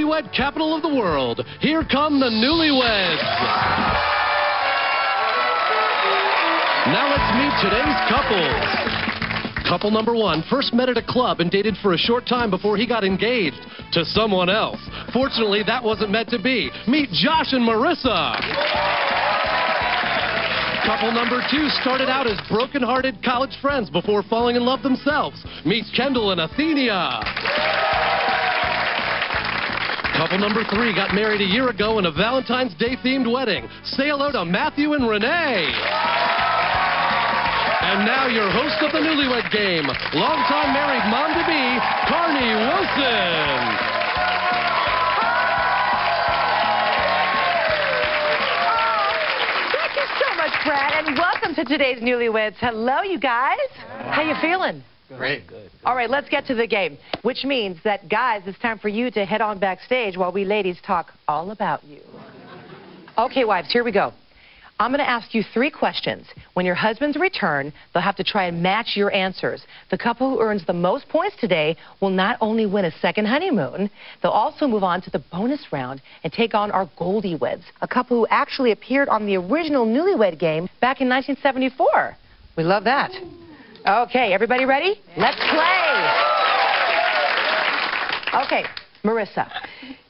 newlywed capital of the world. Here come the newlyweds. Now let's meet today's couples. Couple number one first met at a club and dated for a short time before he got engaged to someone else. Fortunately, that wasn't meant to be. Meet Josh and Marissa. Couple number two started out as broken-hearted college friends before falling in love themselves. Meet Kendall and Athenia. Couple number three got married a year ago in a Valentine's Day-themed wedding. Say hello to Matthew and Renee. And now your host of the Newlywed Game, longtime married mom-to-be, Carney Wilson. Brad, and welcome to today's Newlyweds. Hello, you guys. How you feeling? Great. Good. All right, let's get to the game, which means that, guys, it's time for you to head on backstage while we ladies talk all about you. Okay, wives, here we go. I'm going to ask you 3 questions. When your husbands return, they'll have to try and match your answers. The couple who earns the most points today will not only win a second honeymoon, they'll also move on to the bonus round and take on our Goldyweds, a couple who actually appeared on the original Newlywed Game back in 1974. We love that. Okay, everybody ready? Let's play. Okay, Marissa,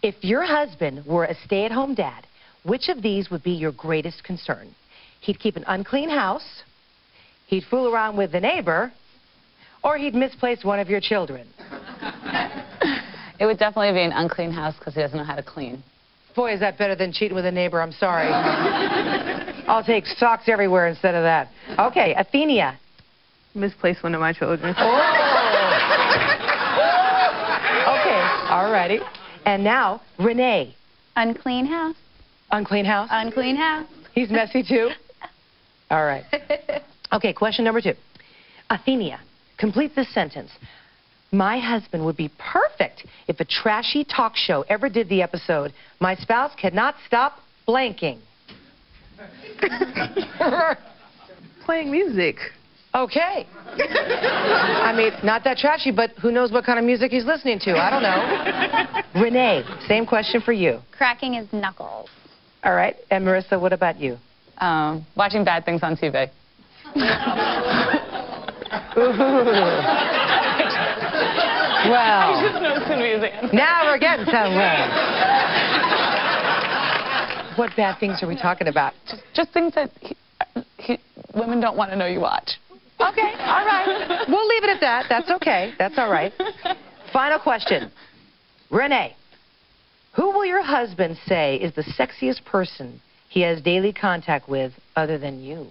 if your husband were a stay-at-home dad, which of these would be your greatest concern? He'd keep an unclean house, he'd fool around with the neighbor, or he'd misplace one of your children? It would definitely be an unclean house because he doesn't know how to clean. Boy, is that better than cheating with a neighbor. I'm sorry. I'll take socks everywhere instead of that. Okay, Athenia. Misplace one of my children. Oh. Okay, all righty. And now, Renee. Unclean house. Unclean house? Unclean house. He's messy, too? All right. Okay, question number 2. Athenia, complete this sentence. My husband would be perfect if a trashy talk show ever did the episode, My Spouse Cannot Stop Blanking. Playing music. Okay. I mean, not that trashy, but who knows what kind of music he's listening to? I don't know. Renee, same question for you. Cracking his knuckles. All right. And Marissa, what about you? Watching bad things on TV. Well, I just know some music. now we're getting somewhere. What bad things are we talking about? Just things that women don't want to know you watch. Okay, all right. We'll leave it at that. That's okay. That's all right. Final question. Renee, who will your husband say is the sexiest person he has daily contact with other than you?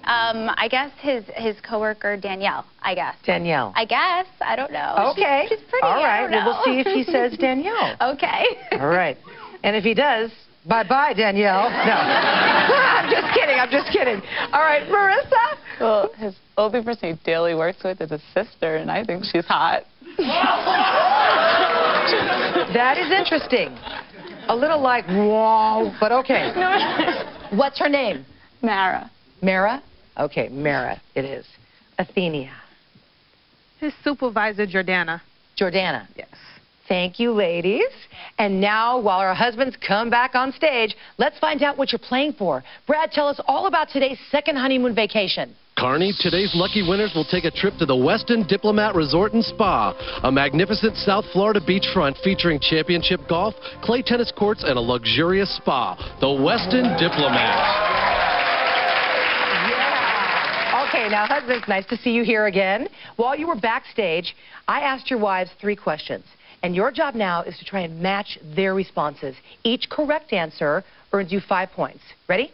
I guess his coworker Danielle. I guess. Danielle. I guess. I don't know. Okay. She's pretty. All right. I don't know. Well, we'll see if he says Danielle. Okay. All right. And if he does, bye-bye, Danielle. No. I'm just kidding. I'm just kidding. All right, Marissa. Well, his only person he daily works with is his sister, and I think she's hot. That is interesting. A little like, whoa, but okay. What's her name? Mara. Mara? Okay, Mara it is. Athenia. His supervisor, Jordana. Jordana. Yes. Thank you, ladies. And now, while our husbands come back on stage, let's find out what you're playing for. Brad, tell us all about today's second honeymoon vacation. Carney, today's lucky winners will take a trip to the Westin Diplomat Resort and Spa, a magnificent South Florida beachfront featuring championship golf, clay tennis courts, and a luxurious spa. The Westin Diplomat. Okay, now, husbands, nice to see you here again. While you were backstage, I asked your wives 3 questions. And your job now is to try and match their responses. Each correct answer earns you 5 points. Ready?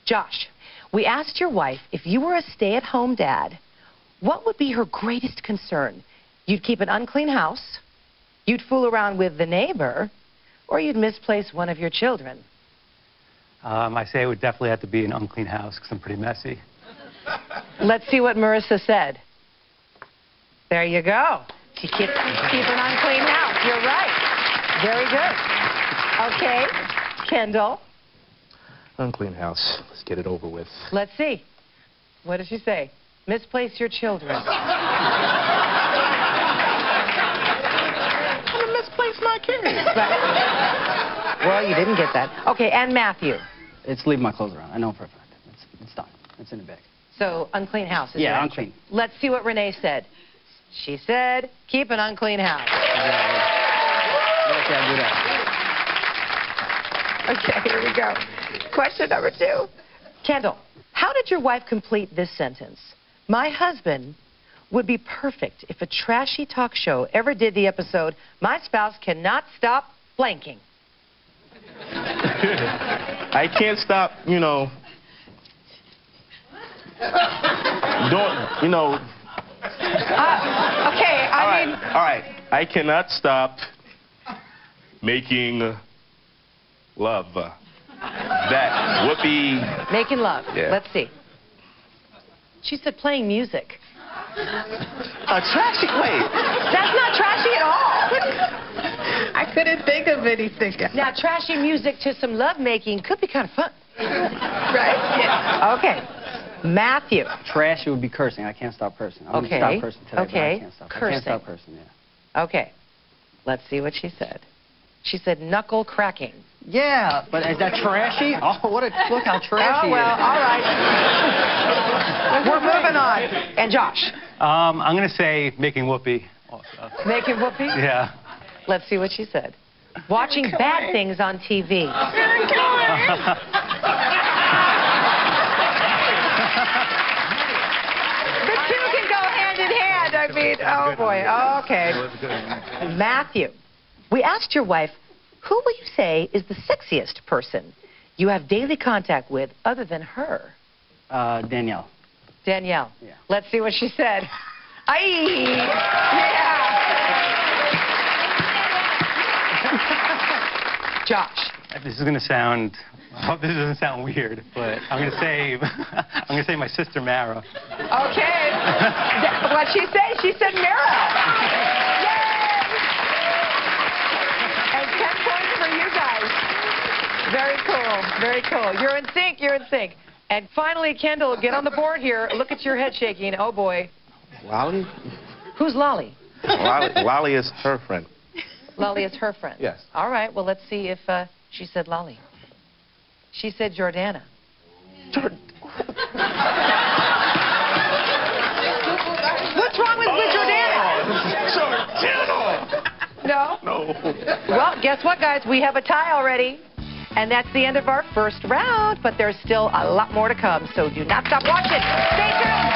Josh, we asked your wife, if you were a stay-at-home dad, what would be her greatest concern? You'd keep an unclean house, you'd fool around with the neighbor, or you'd misplace one of your children? I say it would definitely have to be an unclean house because I'm pretty messy. Let's see what Marissa said. There you go. She keeps an unclean house. You're right. Very good. Okay. Kendall. Unclean house. Let's get it over with. Let's see. What does she say? Misplace your children. I'm gonna misplace It's my kid. Well, you didn't get that. Okay, and Matthew. It's leave my clothes around. I know for a fact. It's done. It's in the bag. So, unclean house is Yeah, your unclean. answer. Let's see what Renee said. She said, keep an unclean house. Yeah, do that. Okay, here we go. Question number 2. Kendall, how did your wife complete this sentence? My husband would be perfect if a trashy talk show ever did the episode, My Spouse Cannot Stop Blanking. I can't stop, doing, Okay, I mean... All right. I cannot stop making love. That would be... Making love. Yeah. Let's see. She said playing music. A trashy... Wait. That's not trashy at all. I couldn't think of anything. Now, trashy music to some lovemaking could be kind of fun. Right? Yeah. Okay. Matthew. Trash, it would be cursing. I can't stop cursing. I'm Okay. going to stop cursing today, but Okay. I can't stop. I Cursing. can't stop cursing, yeah. Okay. Let's see what she said. She said knuckle cracking. Yeah, but is that trashy? Oh, look how trashy Oh, well, it is. all right. We're moving on. And Josh, I'm going to say making whoopee. Also. making whoopee? Yeah. Let's see what she said. Watching bad things on TV. The two can go hand in hand. I mean, oh, boy. Okay. Matthew, we asked your wife, who will you say is the sexiest person you have daily contact with other than her? Danielle. Danielle. Yeah. Let's see what she said. Aye. Yeah. Josh. This is going to sound... I hope this doesn't sound weird, but I'm going to say... I'm going to say my sister, Mara. Okay. What'd she say? She said Mara. Yay! And 10 points for you guys. Very cool. Very cool. You're in sync. You're in sync. And finally, Kendall, get on the board here. Look at your head shaking. Oh, boy. Lolly? Who's Lolly? Lolly is her friend. Lolly is her friend. Yes. All right. Well, let's see if she said Lolly. She said Jordana. What's wrong with Jordana? Jordana! No? No. Well, guess what, guys? We have a tie already. And that's the end of our first round, but there's still a lot more to come, so do not stop watching. Stay tuned.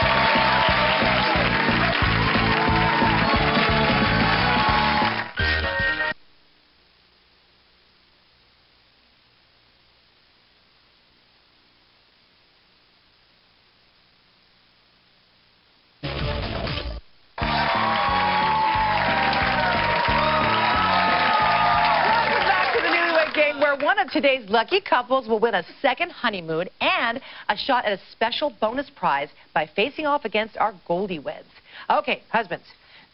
Where one of today's lucky couples will win a second honeymoon and a shot at a special bonus prize by facing off against our Goldyweds. Okay, husbands.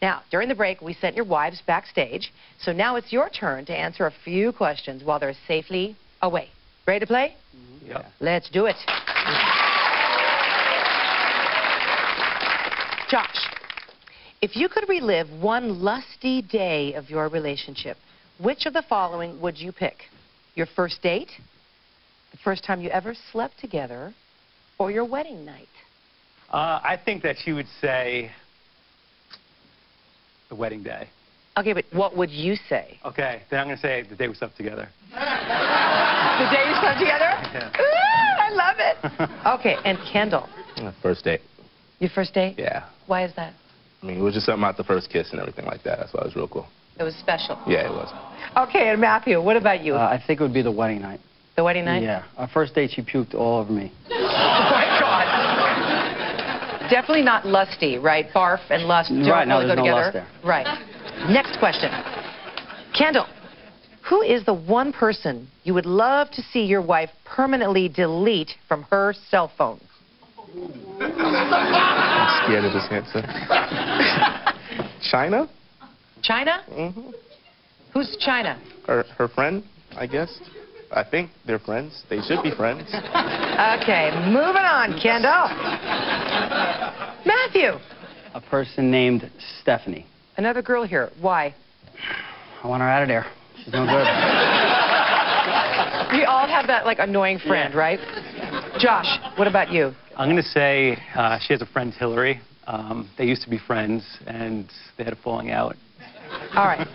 Now, during the break, we sent your wives backstage, so now it's your turn to answer a few questions while they're safely away. Ready to play? Yep. Let's do it. Josh, if you could relive one lusty day of your relationship, which of the following would you pick? Your first date, the first time you ever slept together, or your wedding night? I think that she would say the wedding day. Okay, but what would you say? Okay, then I'm going to say the day we slept together. The day you slept together? Yeah. Ooh, I love it. Okay, and Kendall, First date. your first date? Yeah. Why is that? I mean, it was just something about the first kiss and everything like that. That's why it was real cool. It was special. Yeah, it was. Okay, and Matthew, what about you? I think it would be the wedding night. The wedding night? Yeah. Our first date, she puked all over me. Oh, my God. Definitely not lusty, right? Barf and lust don't Right, no, really go there's no together. lust there. Right. Next question. Kendall, who is the one person you would love to see your wife permanently delete from her cell phone? I'm scared of this answer. China? China? Mm-hmm. Who's China? Her friend, I guess. I think they're friends. They should be friends. Okay, moving on, Kendall. Matthew. A person named Stephanie. Another girl here. Why? I want her out of there. She's no good. We all have that, like, annoying friend, right? Josh, what about you? I'm going to say she has a friend, Hillary. They used to be friends, and they had a falling out. All right.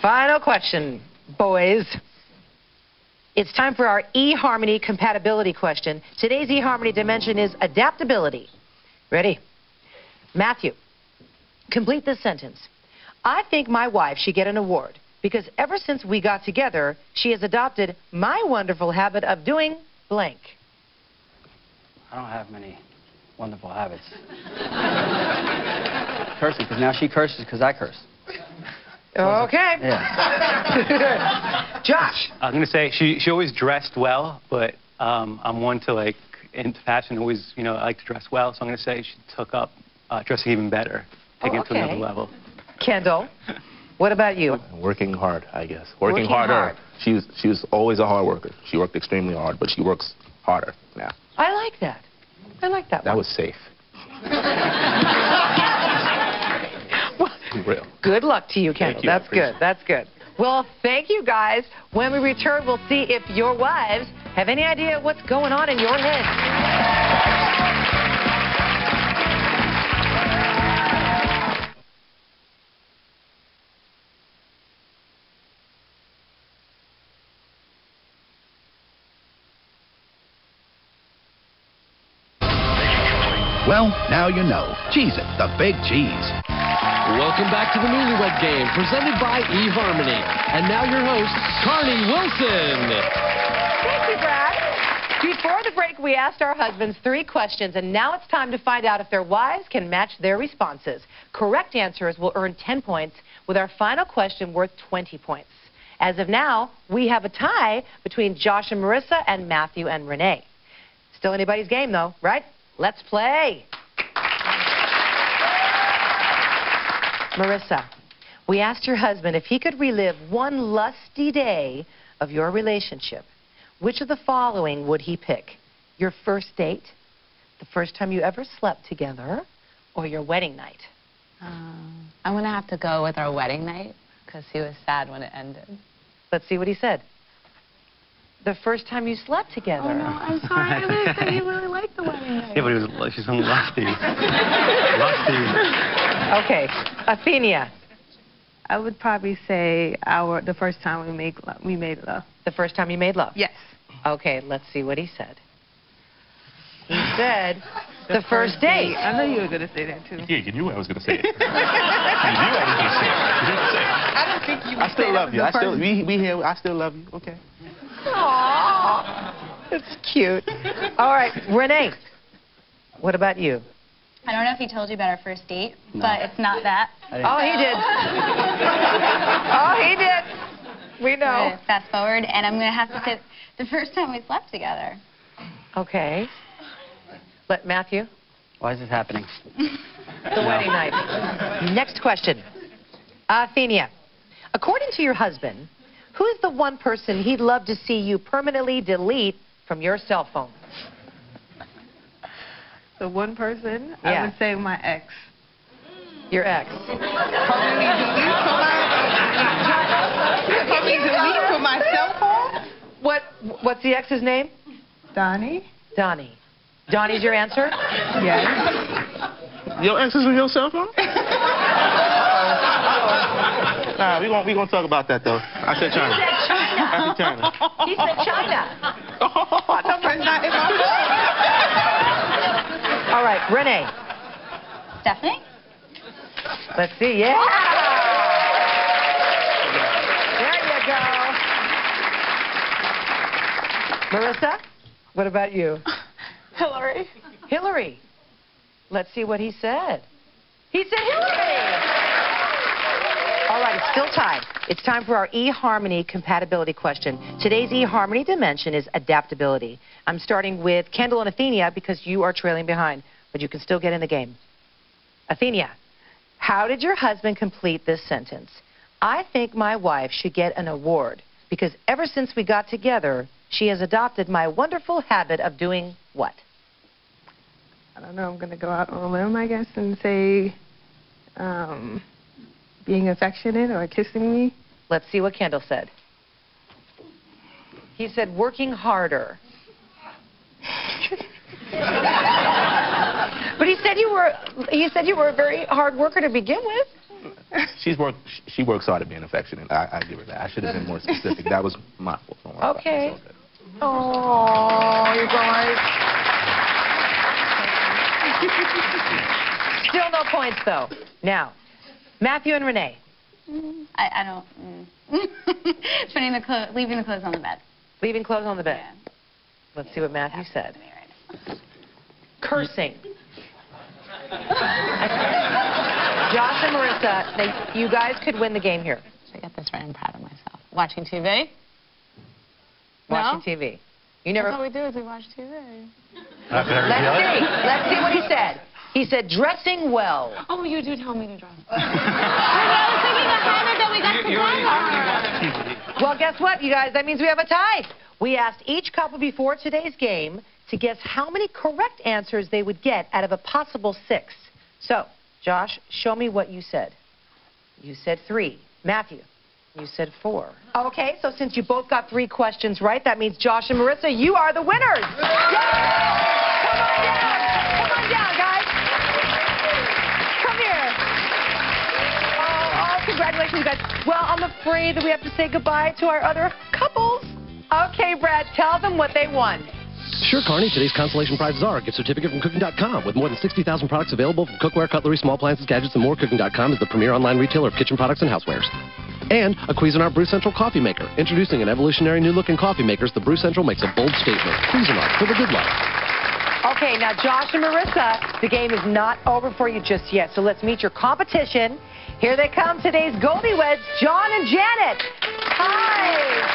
Final question, boys. It's time for our eHarmony compatibility question. Today's eHarmony dimension is adaptability. Ready? Matthew, complete this sentence. I think my wife should get an award because ever since we got together, she has adopted my wonderful habit of doing blank. I don't have many wonderful habits. Cursing, because now she curses because I curse. Okay. Yeah. Josh. I'm going to say she always dressed well, but I'm one to, like, into fashion, always, you know, I like to dress well, so I'm going to say she took up dressing even better, taking it to another level. Kendall, what about you? Working hard, I guess. Working harder. Hard. She was always a hard worker. She worked extremely hard, but she works harder now. I like that. I like that That one. was safe. Real. Good luck to you, Kendall. Thank you. That's good. That's good. Well, thank you, guys. When we return, we'll see if your wives have any idea what's going on in your head. Well, now you know. Cheez-It, the big cheese. Welcome back to the Newlywed Game, presented by eHarmony. And now your host, Carney Wilson. Thank you, Brad. Before the break, we asked our husbands 3 questions, and now it's time to find out if their wives can match their responses. Correct answers will earn 10 points, with our final question worth 20 points. As of now, we have a tie between Josh and Marissa and Matthew and Renee. Still anybody's game, though, right? Let's play. Marissa, we asked your husband if he could relive one lusty day of your relationship. Which of the following would he pick? Your first date, the first time you ever slept together, or your wedding night? I'm going to have to go with our wedding night because he was sad when it ended. Let's see what he said. The first time you slept together. Oh, no, I'm sorry. I really thought you really liked the wedding night. Yeah, but she's on lusty. Lusty. Okay. Athenia. I would probably say the first time we made love. The first time you made love? Yes. Okay, let's see what he said. He said the first date. I know you were going to say that, too. Yeah, you knew I was going to say it. You knew I was going to say it. You didn't say it. I don't think you would I still love you. the first... We here. I still love you. Okay. Aww. That's cute. All right, Renee. What about you? I don't know if he told you about our first date, No. but it's not that. Oh, he did. Oh, he did. We know. We're gonna fast forward, and I'm going to have to say the first time we slept together. Okay. Let Matthew. Why is this happening? The wedding night. Next question. Athenia, according to your husband, who is the one person he'd love to see you permanently delete from your cell phone? The one person, Yeah. I would say my ex. Your ex. Probably delete from my cell phone? What's the ex's name? Donnie? Donnie. Donnie's your answer? Yes. Your ex is on your cell phone? Nah, we gonna talk about that though. I said China. He said China. I said China. He said China. Number's not in my phone. All right, Renee. Stephanie? Let's see. Yeah. There you go. Marissa, what about you? Hillary. Hillary. Let's see what he said. He said Hillary. All right, it's still tied. It's time for our eHarmony compatibility question. Today's eHarmony dimension is adaptability. I'm starting with Kendall and Athenia because you are trailing behind, but you can still get in the game. Athenia, how did your husband complete this sentence? I think my wife should get an award because ever since we got together, she has adopted my wonderful habit of doing what? I don't know. I'm going to go out on a limb, I guess, and say being affectionate or kissing me. Let's see what Kendall said. He said working harder. But he said you were a very hard worker to begin with. She works hard at being affectionate. I give her that. I should have been more specific. That was my fault. Okay. Oh, you guys. Still no points, though. Now, Matthew and Renee. I don't. Leaving the clothes on the bed. Leaving clothes on the bed. Yeah. Let's see what Matthew said. Right. Cursing. Josh and Marissa, you guys could win the game here. I got this right. I'm proud of myself. Watching TV? Watching TV. You never. That's what we do is we watch TV. Let's see what he said. He said dressing well. Oh, you do tell me to dress. I was thinking ahead that we got together. Well, guess what, you guys? That means we have a tie. We asked each couple before today's game to guess how many correct answers they would get out of a possible 6. So, Josh, show me what you said. You said 3. Matthew, you said 4. Okay, so since you both got 3 questions right, that means Josh and Marissa, you are the winners. Yay! Come on down. Come on down, guys. Come here. Oh, congratulations, you guys. Well, I'm afraid that we have to say goodbye to our other couples. Okay, Brad, tell them what they won. Sure, Carney. Today's consolation prizes are a gift certificate from Cooking.com. With more than 60,000 products available from cookware, cutlery, small appliances, gadgets, and more, Cooking.com is the premier online retailer of kitchen products and housewares. And a Cuisinart Brew Central coffee maker. Introducing an evolutionary new look in coffee makers, the Brew Central makes a bold statement. Cuisinart, for the good life. Okay, now, Josh and Marissa, the game is not over for you just yet, so let's meet your competition. Here they come, today's Goldie Weds, John and Janet. Hi.